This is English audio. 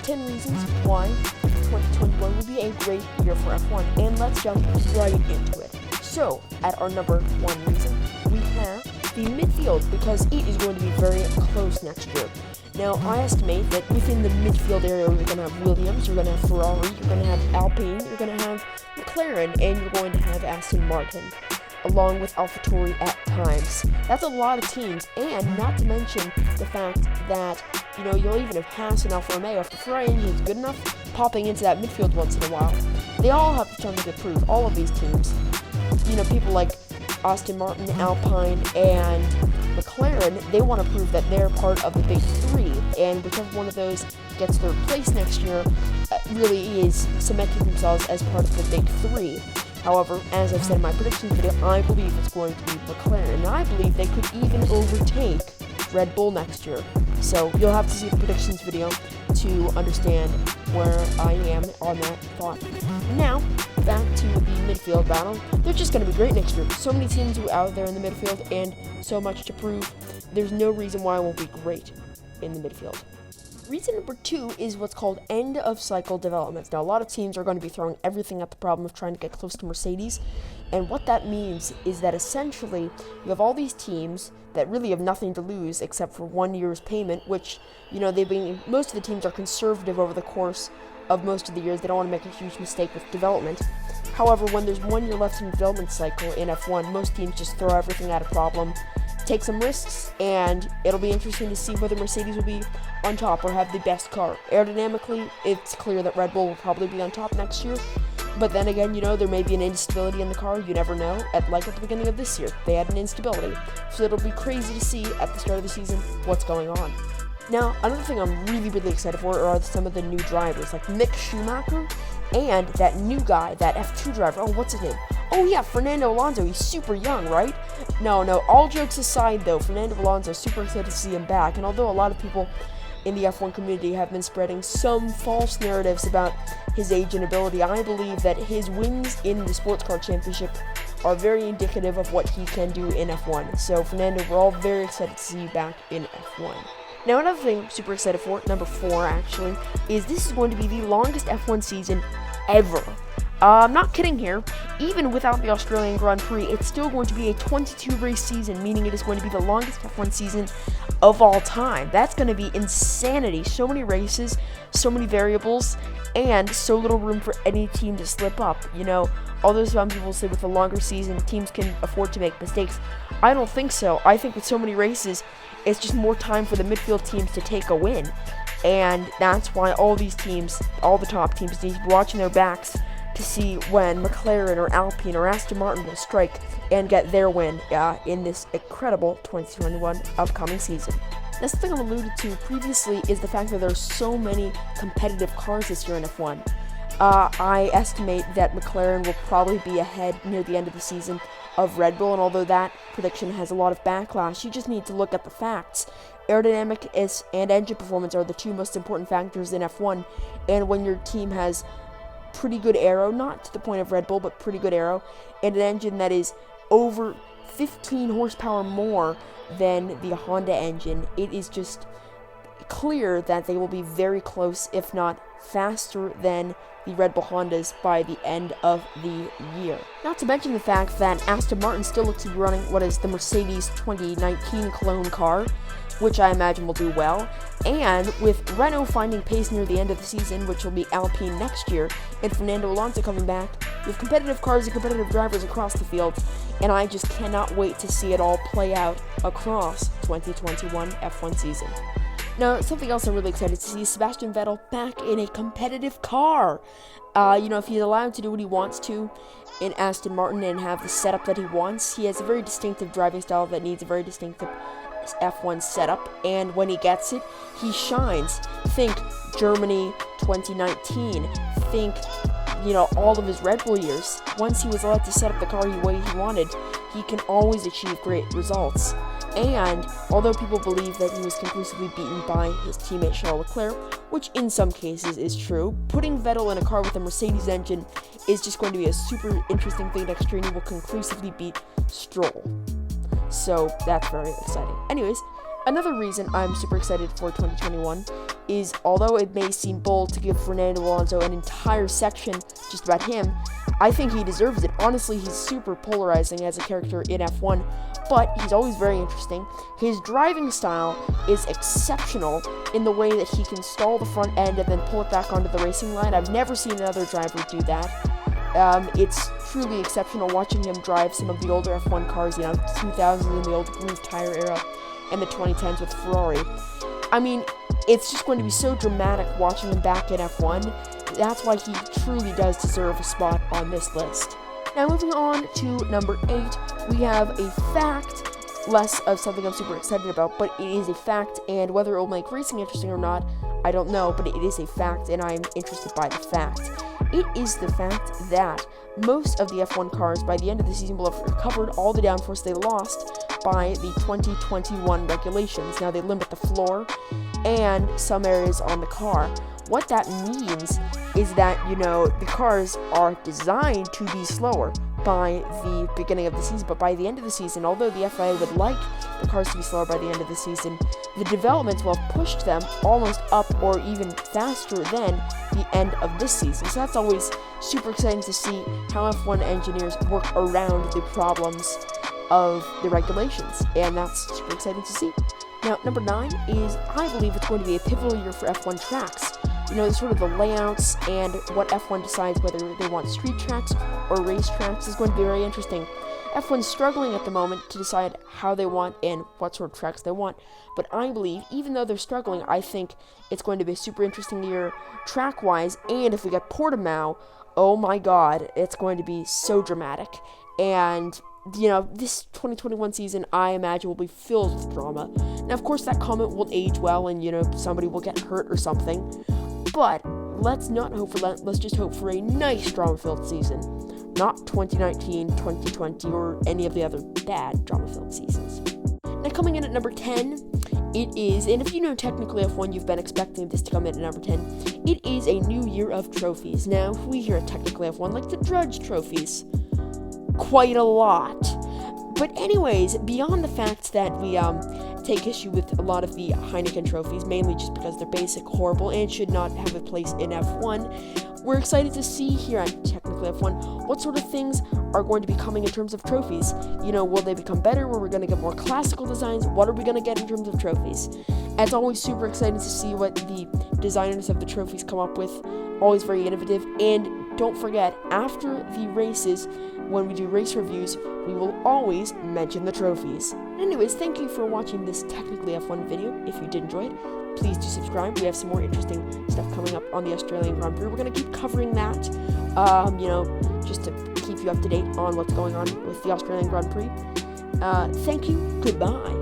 10 reasons why 2021 will be a great year for F1, and let's jump right into it. So, at our number 1 reason, we have the midfield, because it is going to be very close next year. Now, I estimate that within the midfield area, you're going to have Williams, you're going to have Ferrari, you're going to have Alpine, you're going to have McLaren, and you're going to have Aston Martin, along with AlphaTauri at times. That's a lot of teams, and not to mention the fact that, you'll even have Haas and Alfa Romeo. If the Ferrari engine is good enough, popping into that midfield once in a while. They all have something to prove, all of these teams. People like Aston Martin, Alpine, and McLaren, they want to prove that they're part of the Big Three, and whichever one of those gets third place next year really is cementing themselves as part of the Big Three. However, as I've said in my predictions video, I believe it's going to be McLaren, and I believe they could even overtake Red Bull next year. So you'll have to see the predictions video to understand where I am on that thought. Now, back to the midfield battle. They're just going to be great next year. So many teams out there in the midfield, and so much to prove. There's no reason why it won't be great in the midfield. Reason number 2 is what's called end-of-cycle development. Now, a lot of teams are going to be throwing everything at the problem of trying to get close to Mercedes, and what that means is that essentially you have all these teams that really have nothing to lose except for 1 year's payment, which, most of the teams are conservative over the course of most of the years. They don't want to make a huge mistake with development. However, when there's 1 year left in the development cycle in F1, most teams just throw everything at a problem, take some risks, and it'll be interesting to see whether Mercedes will be on top or have the best car. Aerodynamically, it's clear that Red Bull will probably be on top next year, but then again, there may be an instability in the car. You never know. At the beginning of this year, they had an instability, so it'll be crazy to see at the start of the season what's going on. Now, another thing I'm really, really excited for are some of the new drivers, like Mick Schumacher and that new guy, that F2 driver. Oh, what's his name? Oh yeah, Fernando Alonso. He's super young, right? No, all jokes aside though, Fernando Alonso, super excited to see him back. And although a lot of people in the F1 community have been spreading some false narratives about his age and ability, I believe that his wins in the Sports Car Championship are very indicative of what he can do in F1. So Fernando, we're all very excited to see you back in F1. Now, another thing I'm super excited for, number 4 actually, is this is going to be the longest F1 season ever. I'm not kidding here. Even without the Australian Grand Prix, it's still going to be a 22-race season, meaning it is going to be the longest F1 season of all time. That's going to be insanity. So many races, so many variables, and so little room for any team to slip up. Although some people say with a longer season, teams can afford to make mistakes. I don't think so. I think with so many races, it's just more time for the midfield teams to take a win. And that's why all these teams, all the top teams, need to be watching their backs to see when McLaren or Alpine or Aston Martin will strike and get their win in this incredible 2021 upcoming season. Now, something I've alluded to previously is the fact that there are so many competitive cars this year in F1. I estimate that McLaren will probably be ahead near the end of the season of Red Bull, and although that prediction has a lot of backlash, you just need to look at the facts. Aerodynamic and engine performance are the 2 most important factors in F1, and when your team has pretty good aero, not to the point of Red Bull, but pretty good aero, and an engine that is over 15 horsepower more than the Honda engine, it is just clear that they will be very close, if not faster than the Red Bull Hondas by the end of the year. Not to mention the fact that Aston Martin still looks to be running what is the Mercedes 2019 clone car, which I imagine will do well, and with Renault finding pace near the end of the season, which will be Alpine next year, and Fernando Alonso coming back, with competitive cars and competitive drivers across the field, and I just cannot wait to see it all play out across 2021 F1 season. Now, something else I'm really excited to see is Sebastian Vettel back in a competitive car. If he's allowed to do what he wants to in Aston Martin and have the setup that he wants, he has a very distinctive driving style that needs a very distinctive F1 setup, and when he gets it, he shines. Think Germany 2019, think, all of his Red Bull years. Once he was allowed to set up the car the way he wanted, he can always achieve great results. And although people believe that he was conclusively beaten by his teammate Charles Leclerc, which in some cases is true, putting Vettel in a car with a Mercedes engine is just going to be a super interesting thing next year, and he will conclusively beat Stroll. So that's very exciting. Anyways, Another reason I'm super excited for 2021 is, although it may seem bold to give Fernando Alonso an entire section just about him, I think he deserves it. Honestly, he's super polarizing as a character in F1, but he's always very interesting. His driving style is exceptional in the way that he can stall the front end and then pull it back onto the racing line. I've never seen another driver do that. It's truly exceptional watching him drive some of the older F1 cars, 2000s in the old groove tire era, and the 2010s with Ferrari. I mean, it's just going to be so dramatic watching him back in F1. That's why he truly does deserve a spot on this list. Now, moving on to number 8, we have a fact, less of something I'm super excited about, but it is a fact, and whether it will make racing interesting or not, I don't know, but it is a fact, and I'm interested by the fact. It is the fact that most of the F1 cars by the end of the season will have recovered all the downforce they lost by the 2021 regulations. Now, they limit the floor and some areas on the car. What that means is that, the cars are designed to be slower by the beginning of the season, but by the end of the season, although the FIA would like the cars to be slower by the end of the season, the developments will have pushed them almost up or even faster than the end of this season. So that's always super exciting to see how F1 engineers work around the problems of the regulations, and that's super exciting to see. Now, number 9 is, I believe it's going to be a pivotal year for F1 tracks. Sort of the layouts and what F1 decides whether they want street tracks or race tracks is going to be very interesting. F1's struggling at the moment to decide how they want and what sort of tracks they want, but I believe, even though they're struggling, I think it's going to be a super interesting year track-wise, and if we get Portimao, oh my god, it's going to be so dramatic. And this 2021 season, I imagine, will be filled with drama. Now, of course, that comment won't age well, and, somebody will get hurt or something. But let's not hope for that. Let's just hope for a nice, drama-filled season. Not 2019, 2020, or any of the other bad drama-filled seasons. Now, coming in at number 10, it is, and if you know technically F1, you've been expecting this to come in at number 10, it is a new year of trophies. Now, we here at Technically F1 like the Drudge trophies quite a lot. But anyways, beyond the fact that we take issue with a lot of the Heineken trophies, mainly just because they're basic, horrible, and should not have a place in F1, we're excited to see here at Technically F1 what sort of things are going to be coming in terms of trophies. Will they become better? Are we going to get more classical designs? What are we going to get in terms of trophies? And it's always super exciting to see what the designers of the trophies come up with. Always very innovative. And don't forget, after the races, when we do race reviews, we will always mention the trophies. Anyways, thank you for watching this Technically F1 video. If you did enjoy it, please do subscribe. We have some more interesting stuff coming up on the Australian Grand Prix. We're going to keep covering that, just to keep you up to date on what's going on with the Australian Grand Prix. Thank you. Goodbye.